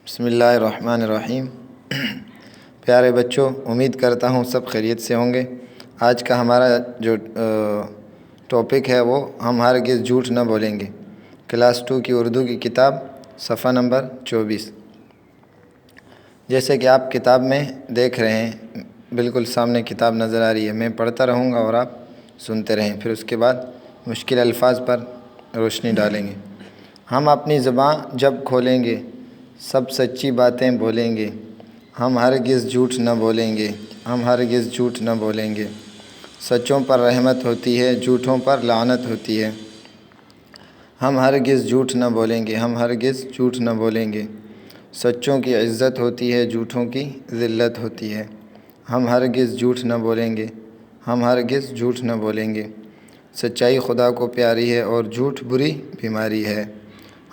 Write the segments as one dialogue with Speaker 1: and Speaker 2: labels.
Speaker 1: بسم اللہ الرحمن الرحیم۔ پیارے بچوں، امید کرتا ہوں سب خیریت سے ہوں گے۔ آج کا ہمارا جو ٹاپک ہے وہ ہم ہرگز جھوٹ نہ بولیں گے، کلاس 2 کی اردو کی کتاب صفحہ نمبر 24۔ جیسے کہ آپ کتاب میں دیکھ رہے ہیں، بالکل سامنے کتاب نظر آ رہی ہے، میں پڑھتا رہوں گا اور آپ سنتے رہیں، پھر اس کے بعد مشکل الفاظ پر روشنی ڈالیں گے۔ ہم اپنی زبان جب کھولیں گے سب سچی باتیں بولیں گے، ہم ہرگز جھوٹ نہ بولیں گے، ہم ہرگز جھوٹ نہ بولیں گے۔ سچوں پر رحمت ہوتی ہے، جھوٹوں پر لعنت ہوتی ہے۔ ہم ہرگز جھوٹ نہ بولیں گے، ہم ہرگز جھوٹ نہ بولیں گے۔ سچوں کی عزت ہوتی ہے، جھوٹوں کی ذلت ہوتی ہے۔ ہم ہرگز جھوٹ نہ بولیں گے، ہم ہرگز جھوٹ نہ بولیں گے۔ سچائی خدا کو پیاری ہے اور جھوٹ بری بیماری ہے۔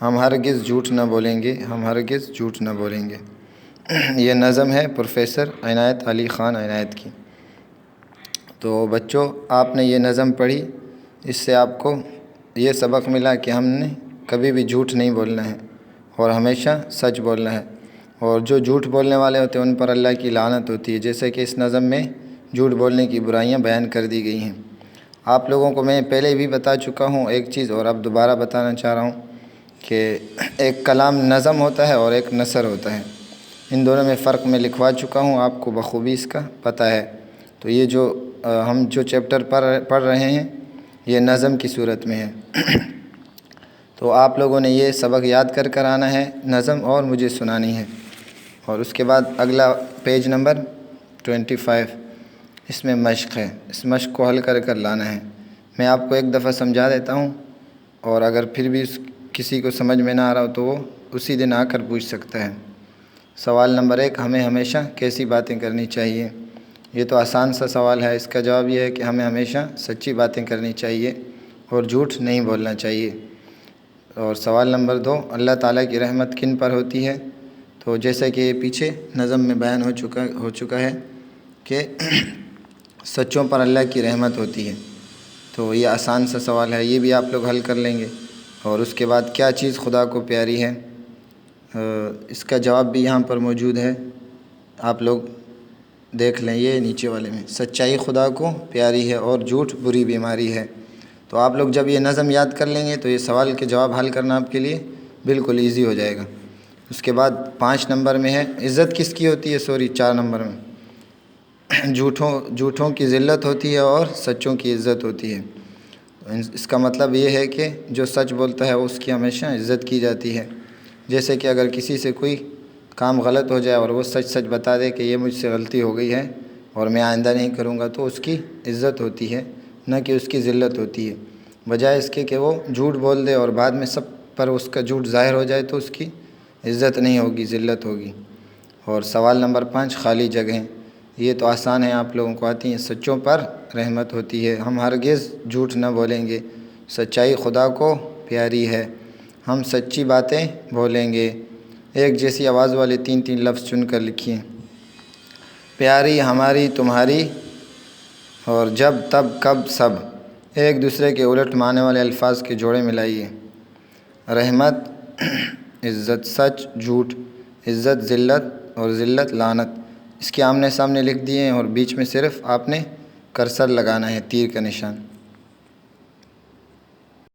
Speaker 1: ہم ہرگز جھوٹ نہ بولیں گے، ہم ہرگز جھوٹ نہ بولیں گے۔ یہ نظم ہے پروفیسر عنایت علی خان عنایت کی۔ تو بچوں، آپ نے یہ نظم پڑھی، اس سے آپ کو یہ سبق ملا کہ ہم نے کبھی بھی جھوٹ نہیں بولنا ہے اور ہمیشہ سچ بولنا ہے، اور جو جھوٹ بولنے والے ہوتے ہیں ان پر اللہ کی لعنت ہوتی ہے، جیسے کہ اس نظم میں جھوٹ بولنے کی برائیاں بیان کر دی گئی ہیں۔ آپ لوگوں کو میں پہلے بھی بتا چکا ہوں ایک چیز، اور اب دوبارہ بتانا چاہ رہا ہوں کہ ایک کلام نظم ہوتا ہے اور ایک نثر ہوتا ہے۔ ان دونوں میں فرق میں لکھوا چکا ہوں، آپ کو بخوبی اس کا پتہ ہے۔ تو یہ جو ہم جو چیپٹر پڑھ رہے ہیں یہ نظم کی صورت میں ہے۔ تو آپ لوگوں نے یہ سبق یاد کر آنا ہے، نظم، اور مجھے سنانی ہے۔ اور اس کے بعد اگلا پیج نمبر 25، اس میں مشق ہے، اس مشق کو حل کر لانا ہے۔ میں آپ کو ایک دفعہ سمجھا دیتا ہوں، اور اگر پھر بھی کسی کو سمجھ میں نہ آ رہا ہو تو وہ اسی دن آ کر پوچھ سکتا ہے۔ سوال نمبر 1، ہمیں ہمیشہ کیسی باتیں کرنی چاہیے؟ یہ تو آسان سا سوال ہے، اس کا جواب یہ ہے کہ ہمیں ہمیشہ سچی باتیں کرنی چاہیے اور جھوٹ نہیں بولنا چاہیے۔ اور سوال نمبر 2، اللہ تعالیٰ کی رحمت کن پر ہوتی ہے؟ تو جیسا کہ یہ پیچھے نظم میں بیان ہو چکا ہے کہ سچوں پر اللہ کی رحمت ہوتی ہے۔ تو یہ آسان سا سوال ہے، یہ بھی آپ لوگ حل کر لیں گے۔ اور اس کے بعد کیا چیز خدا کو پیاری ہے؟ اس کا جواب بھی یہاں پر موجود ہے، آپ لوگ دیکھ لیں، یہ نیچے والے میں، سچائی خدا کو پیاری ہے اور جھوٹ بری بیماری ہے۔ تو آپ لوگ جب یہ نظم یاد کر لیں گے تو یہ سوال کے جواب حل کرنا آپ کے لیے بالکل ایزی ہو جائے گا۔ اس کے بعد 5 نمبر میں ہے، عزت کس کی ہوتی ہے؟ 4 نمبر میں جھوٹوں کی ذلت ہوتی ہے اور سچوں کی عزت ہوتی ہے۔ اس کا مطلب یہ ہے کہ جو سچ بولتا ہے اس کی ہمیشہ عزت کی جاتی ہے۔ جیسے کہ اگر کسی سے کوئی کام غلط ہو جائے اور وہ سچ بتا دے کہ یہ مجھ سے غلطی ہو گئی ہے اور میں آئندہ نہیں کروں گا، تو اس کی عزت ہوتی ہے، نہ کہ اس کی ذلت ہوتی ہے۔ بجائے اس کے کہ وہ جھوٹ بول دے اور بعد میں سب پر اس کا جھوٹ ظاہر ہو جائے تو اس کی عزت نہیں ہوگی، ذلت ہوگی۔ اور سوال نمبر 5، خالی جگہیں، یہ تو آسان ہے، آپ لوگوں کو آتی ہیں۔ سچوں پر رحمت ہوتی ہے، ہم ہرگز جھوٹ نہ بولیں گے۔ سچائی خدا کو پیاری ہے، ہم سچی باتیں بولیں گے۔ ایک جیسی آواز والے 3 لفظ چن کر لکھیے۔ پیاری، ہماری، تمہاری، اور جب، تب، کب، سب، ایک دوسرے کے الٹ معنی والے الفاظ کے جوڑے ملائیے۔ رحمت، عزت، سچ، جھوٹ، عزت، ذلت، اور ذلت، لعنت، اس کے آمنے سامنے لکھ دیے ہیں، اور بیچ میں صرف آپ نے کرسر لگانا ہے، تیر کا نشان۔